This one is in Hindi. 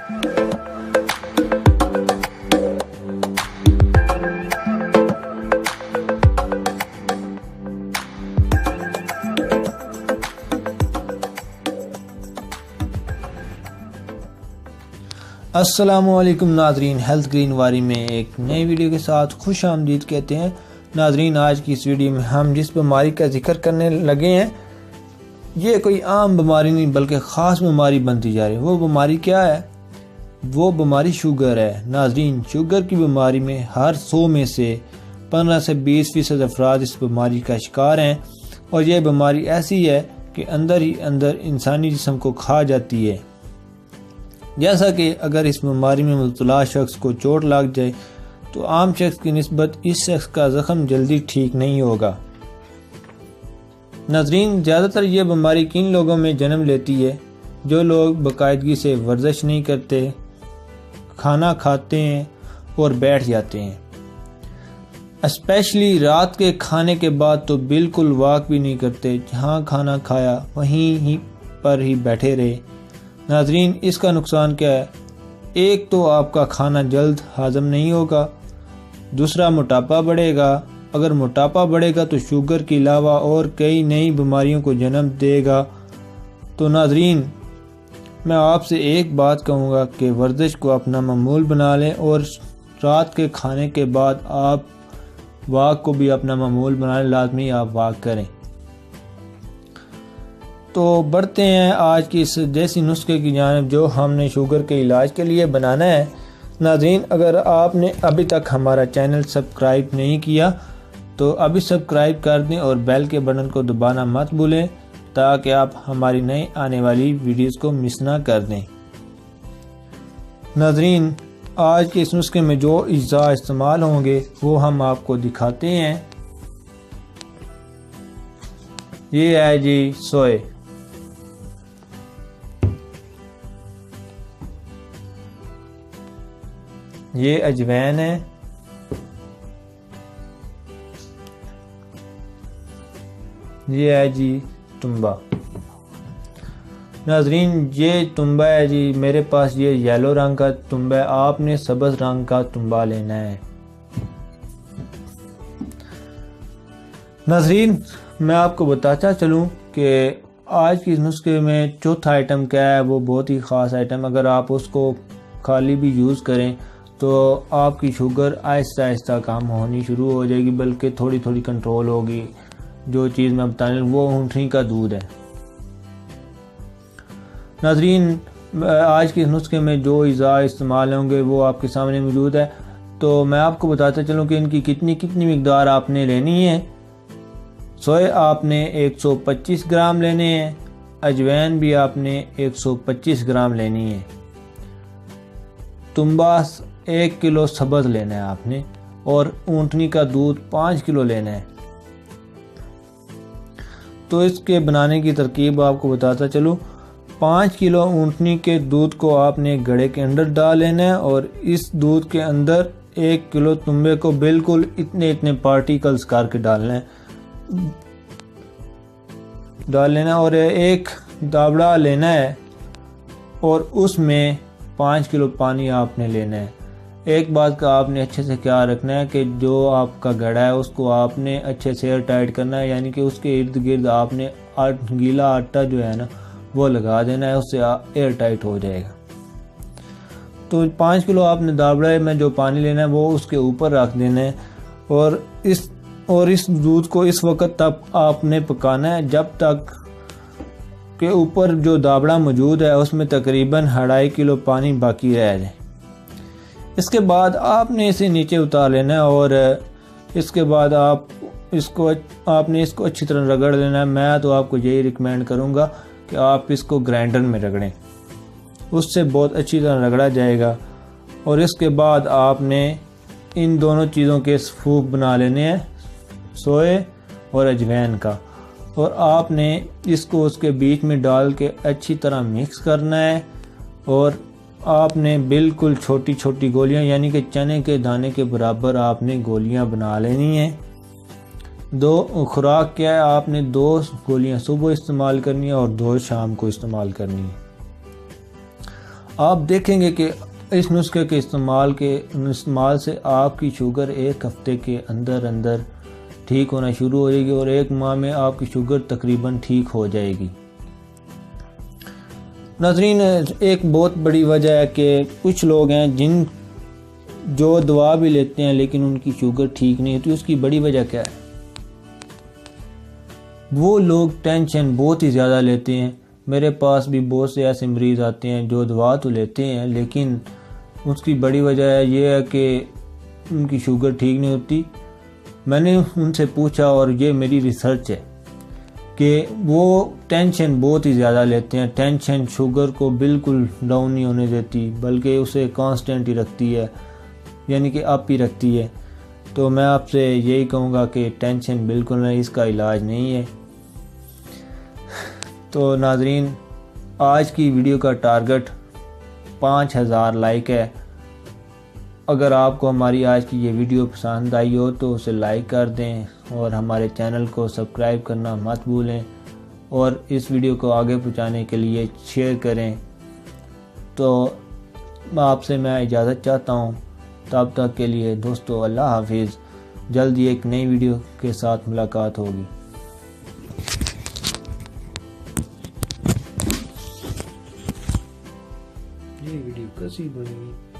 अस्सलामुअलैकुम नाजरीन, हेल्थ ग्रीन वारी में एक नई वीडियो के साथ खुश आमदीद कहते हैं। नाजरीन, आज की इस वीडियो में हम जिस बीमारी का जिक्र करने लगे हैं ये कोई आम बीमारी नहीं बल्कि ख़ास बीमारी बनती जा रही है। वो बीमारी क्या है? वो बीमारी शुगर है। नाजरीन, शुगर की बीमारी में हर 100 में से 15 से 20% अफराद इस बीमारी का शिकार हैं और यह बीमारी ऐसी है कि अंदर ही अंदर इंसानी जिस्म को खा जाती है। जैसा कि अगर इस बीमारी में मुब्तला शख्स को चोट लग जाए तो आम शख्स की निस्बत इस शख्स का ज़ख्म जल्दी ठीक नहीं होगा। नाज़रीन, ज़्यादातर यह बीमारी किन लोगों में जन्म लेती है? जो लोग बाकायदगी से वर्जिश नहीं करते, खाना खाते हैं और बैठ जाते हैं। स्पेशली रात के खाने के बाद तो बिल्कुल वॉक भी नहीं करते, जहाँ खाना खाया वहीं पर ही बैठे रहे। नाजरीन, इसका नुकसान क्या है? एक तो आपका खाना जल्द हजम नहीं होगा, दूसरा मोटापा बढ़ेगा। अगर मोटापा बढ़ेगा तो शुगर के अलावा और कई नई बीमारियों को जन्म देगा। तो नाजरीन, मैं आपसे एक बात कहूँगा कि वर्जिश को अपना मामूल बना लें और रात के खाने के बाद आप वॉक को भी अपना मामूल बना लें। लाजमी आप वॉक करें। तो बढ़ते हैं आज की इस देसी नुस्खे की जानिब जो हमने शुगर के इलाज के लिए बनाना है। नाज़रीन, अगर आपने अभी तक हमारा चैनल सब्सक्राइब नहीं किया तो अभी सब्सक्राइब कर दें और बेल के बटन को दबाना मत भूलें ताकि आप हमारी नई आने वाली वीडियोस को मिस ना कर दें। नाज़रीन, आज के इस नुस्खे में जो अज्जा इस्तेमाल होंगे वो हम आपको दिखाते हैं। ये है जी सोए, ये अजवैन है, ये है जी तुम्बा। नाजरीन, ये तुम्बा है जी, मेरे पास ये येलो रंग का तुम्बा है, आपने सब्ज़ रंग का तुम्बा लेना है। नाजरीन, मैं आपको बताता चलूँ कि आज की नुस्खे में चौथा आइटम क्या है। वो बहुत ही ख़ास आइटम, अगर आप उसको खाली भी यूज़ करें तो आपकी शुगर आहिस्ता आहिस्ता कम होनी शुरू हो जाएगी, बल्कि थोड़ी थोड़ी कंट्रोल होगी। जो चीज़ मैं बताने वो ऊँटनी का दूध है। नाजरीन, आज के नुस्खे में जो अज़ा इस्तेमाल होंगे वो आपके सामने मौजूद है। तो मैं आपको बताता चलूँ कि इनकी कितनी मिकदार आपने लेनी है। सोए आपने 125 ग्राम लेने हैं, अजवैन भी आपने 125 ग्राम लेनी है, तुम्बा 1 किलो सब्ज़ लेना है आपने और ऊँटनी का दूध 5 किलो लेना है। तो इसके बनाने की तरकीब आपको बताता चलूँ। 5 किलो ऊँटनी के दूध को आपने घड़े के अंदर डाल लेना है और इस दूध के अंदर 1 किलो तुम्बे को बिल्कुल इतने पार्टिकल्स करके डाल लेना और एक दाबड़ा लेना है और उसमें 5 किलो पानी आपने लेना है। एक बात का आपने अच्छे से ख्याल रखना है कि जो आपका घड़ा है उसको आपने अच्छे से एयर टाइट करना है, यानी कि उसके इर्द गिर्द आपने गीला आटा जो है ना वो लगा देना है, उससे एयर टाइट हो जाएगा। तो 5 किलो आपने दाबड़े में जो पानी लेना है वो उसके ऊपर रख देना है और इस दूध को इस वक्त तक आपने पकाना है जब तक के ऊपर जो दाबड़ा मौजूद है उसमें तकरीबन 2.5 किलो पानी बाकी रह जाए। इसके बाद आपने इसे नीचे उतार लेना है और इसके बाद आपने इसको अच्छी तरह रगड़ लेना है। मैं तो आपको यही रिकमेंड करूँगा कि आप इसको ग्राइंडर में रगड़ें, उससे बहुत अच्छी तरह रगड़ा जाएगा। और इसके बाद आपने इन दोनों चीज़ों के सूप बना लेने हैं, सोए और अजवैन का, और आपने इसको उसके बीच में डाल के अच्छी तरह मिक्स करना है। और आपने बिल्कुल छोटी छोटी गोलियां यानी कि चने के दाने के बराबर आपने गोलियां बना लेनी हैं। 2 खुराक क्या है, आपने 2 गोलियां सुबह इस्तेमाल करनी है और 2 शाम को इस्तेमाल करनी है। आप देखेंगे कि इस नुस्खे के इस्तेमाल से आपकी शुगर एक हफ्ते के अंदर अंदर ठीक होना शुरू हो जाएगी और 1 माह में आपकी शुगर तकरीबन ठीक हो जाएगी। नाज़रीन, एक बहुत बड़ी वजह है कि कुछ लोग हैं जो दवा भी लेते हैं लेकिन उनकी शुगर ठीक नहीं होती। उसकी बड़ी वजह क्या है? वो लोग टेंशन बहुत ही ज़्यादा लेते हैं। मेरे पास भी बहुत से ऐसे मरीज़ आते हैं जो दवा तो लेते हैं लेकिन उसकी बड़ी वजह ये है कि उनकी शुगर ठीक नहीं होती। मैंने उनसे पूछा और ये मेरी रिसर्च है कि वो टेंशन बहुत ही ज़्यादा लेते हैं। टेंशन शुगर को बिल्कुल डाउन नहीं होने देती बल्कि उसे कांस्टेंट ही रखती है, यानी कि अप ही रखती है। तो मैं आपसे यही कहूँगा कि टेंशन बिल्कुल नहीं, इसका इलाज नहीं है। तो नाज़रीन, आज की वीडियो का टारगेट 5000 लाइक है। अगर आपको हमारी आज की ये वीडियो पसंद आई हो तो उसे लाइक कर दें और हमारे चैनल को सब्सक्राइब करना मत भूलें और इस वीडियो को आगे पहुंचाने के लिए शेयर करें। तो आपसे मैं इजाज़त चाहता हूं। तब तक के लिए दोस्तों, अल्लाह हाफिज़। जल्दी एक नई वीडियो के साथ मुलाकात होगी। ये वीडियो कैसी बनी?